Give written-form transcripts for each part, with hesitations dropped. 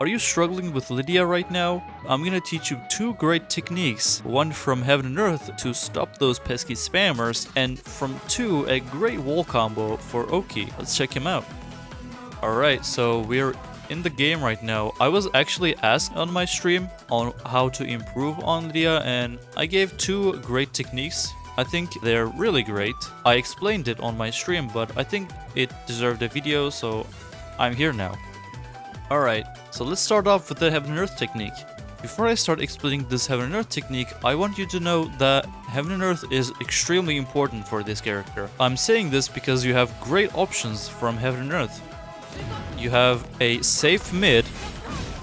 Are you struggling with Lidia right now? I'm gonna teach you two great techniques. One from Heaven and Earth to stop those pesky spammers, and from two, a great wall combo for Oki. Let's check him out. Alright, so we're in the game right now. I was actually asked on my stream on how to improve on Lidia, and I gave two great techniques. I think they're really great. I explained it on my stream, but I think it deserved a video, so I'm here now. Alright, so let's start off with the Heaven and Earth technique. Before I start explaining this Heaven and Earth technique, I want you to know that Heaven and Earth is extremely important for this character. I'm saying this because you have great options from Heaven and Earth. You have a safe mid,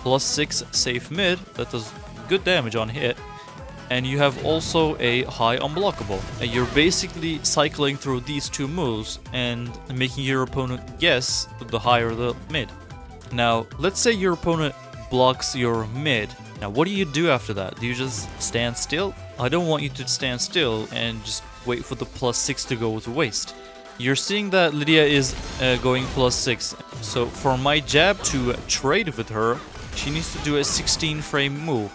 +6 safe mid, that does good damage on hit. And you have also a high unblockable. And you're basically cycling through these two moves and making your opponent guess the higher the mid. Now, let's say your opponent blocks your mid. Now, what do you do after that? Do you just stand still? I don't want you to stand still and just wait for the +6 to go to waste. You're seeing that Lidia is going +6. So for my jab to trade with her, she needs to do a 16 frame move.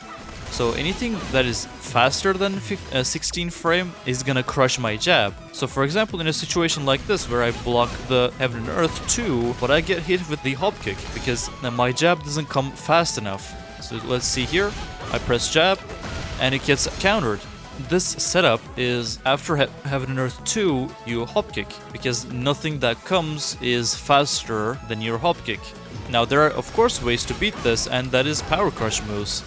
So anything that is faster than 16 frame is gonna crush my jab. So for example, in a situation like this where I block the Heaven and Earth 2, but I get hit with the Hopkick because my jab doesn't come fast enough. So let's see here, I press jab and it gets countered. This setup is after Heaven and Earth 2, you Hopkick, because nothing that comes is faster than your Hopkick. Now there are of course ways to beat this, and that is Power Crush moves.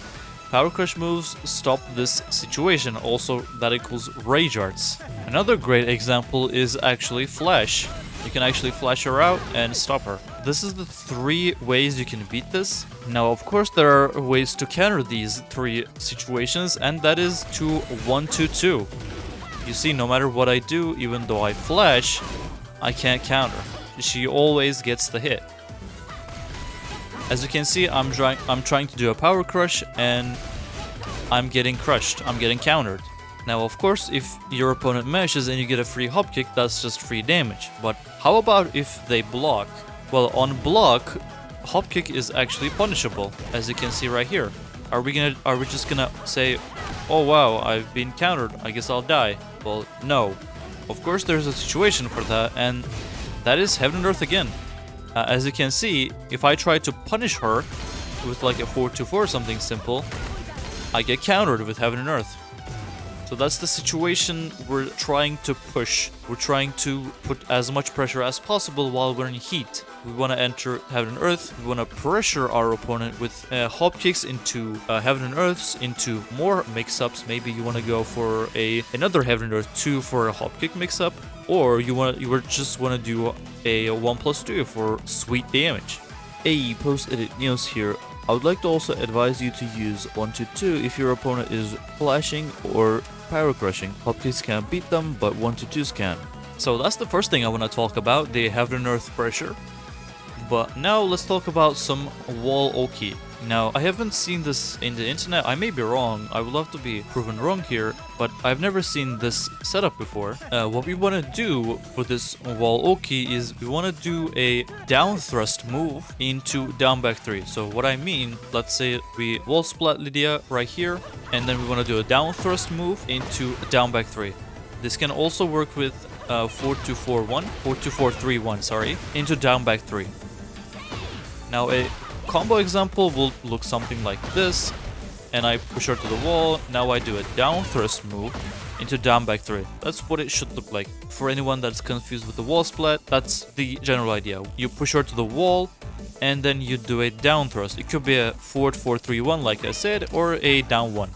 Power Crush moves stop this situation, also that equals Rage Arts. Another great example is actually Flash. You can actually flash her out and stop her. This is the three ways you can beat this. Now of course there are ways to counter these three situations, and that is to 1-2-2. You see, no matter what I do, even though I flash, I can't counter. She always gets the hit. As you can see, I'm trying to do a Power Crush and I'm getting crushed. I'm getting countered. Now, of course, if your opponent meshes and you get a free Hopkick, that's just free damage. But how about if they block? Well, on block, Hopkick is actually punishable, as you can see right here. Are we just gonna say, "Oh wow, I've been countered, I guess I'll die"? Well, no. Of course, there's a situation for that, and that is Heaven and Earth again. As you can see, if I try to punish her with like a 4-4 something simple, I get countered with Heaven and Earth. So that's the situation we're trying to push. We're trying to put as much pressure as possible while we're in heat. We want to enter Heaven and Earth. We want to pressure our opponent with Hopkicks into Heaven and Earths, into more mix-ups. Maybe you want to go for another Heaven and Earth 2 for a Hopkick mix-up, or you just want to do a 1+2 for sweet damage. Hey, post-edit Neos here. I would like to also advise you to use 1-2 if your opponent is flashing or power crushing. Hopkicks can't beat them, but 1-2s can. So that's the first thing I want to talk about, the Heaven and Earth pressure. But now let's talk about some wall Oki. Now, I haven't seen this in the internet. I may be wrong. I would love to be proven wrong here, but I've never seen this setup before. What we want to do for this wall Oki is we want to do a down thrust move into down back 3. So what I mean, let's say we wall splat Lidia right here, and then we want to do a down thrust move into down back 3. This can also work with 4-2-4-1, sorry, into down back 3. Now a combo example will look something like this, and I push her to the wall. Now I do a down thrust move into down back 3. That's what it should look like. For anyone that's confused with the wall splat, that's the general idea. You push her to the wall, and then you do a down thrust. It could be a forward 4-3-1 like I said, or a down 1.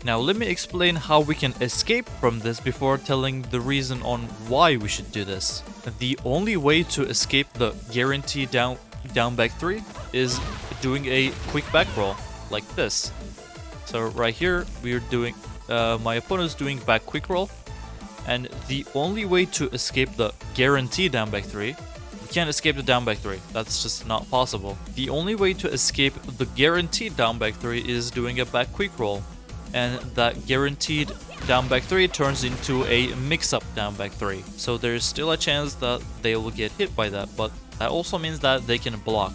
Now let me explain how we can escape from this before telling the reason on why we should do this. The only way to escape the guaranteed down back 3 is doing a quick back roll like this. So right here we're doing my opponent's doing back quick roll, and the only way to escape the guaranteed down back 3, you can't escape the down back 3, that's just not possible. The only way to escape the guaranteed down back 3 is doing a back quick roll, and that guaranteed down back 3 turns into a mix-up down back 3. So there's still a chance that they will get hit by that, but that also means that they can block.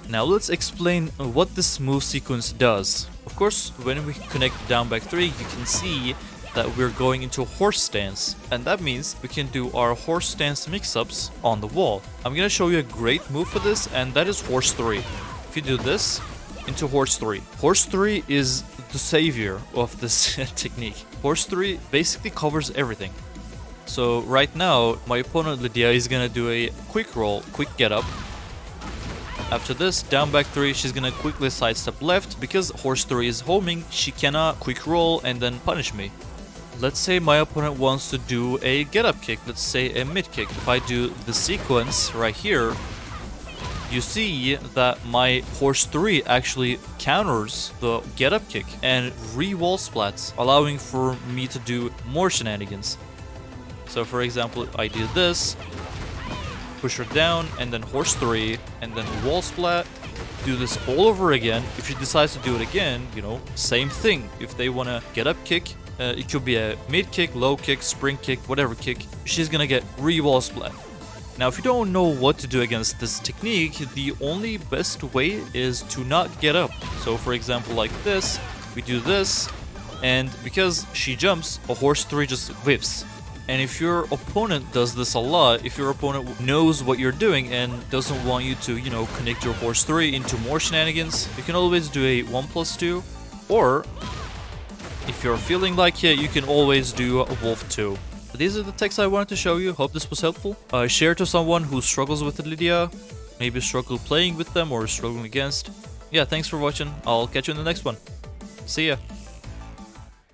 Now let's explain what this move sequence does. Of course, when we connect down back 3, you can see that we're going into a horse stance, and that means we can do our horse stance mix-ups on the wall. I'm gonna show you a great move for this, and that is horse 3. If you do this into horse 3. Horse 3 is the savior of this technique. Horse 3 basically covers everything. So right now, my opponent Lidia is gonna do a quick roll, quick get up. After this, down back 3, she's gonna quickly sidestep left. Because horse 3 is homing, she cannot quick roll and then punish me. Let's say my opponent wants to do a get up kick, let's say a mid kick. If I do the sequence right here, you see that my horse 3 actually counters the get up kick and re-wall splats, allowing for me to do more shenanigans. So for example, I do this, push her down, and then horse 3, and then wall splat. Do this all over again. If she decides to do it again, you know, same thing. If they want to get up kick, it could be a mid kick, low kick, spring kick, whatever kick, she's gonna get re-wall splat. Now if you don't know what to do against this technique, the only best way is to not get up. So for example, like this, we do this, and because she jumps, a horse 3 just whiffs. And if your opponent does this a lot, if your opponent knows what you're doing and doesn't want you to, you know, connect your horse 3 into more shenanigans, you can always do a 1+2, or if you're feeling like it, you can always do a wolf 2. These are the techs I wanted to show you. Hope this was helpful. Share to someone who struggles with Lidia, maybe struggle playing with them or struggling against. Yeah, thanks for watching. I'll catch you in the next one. See ya.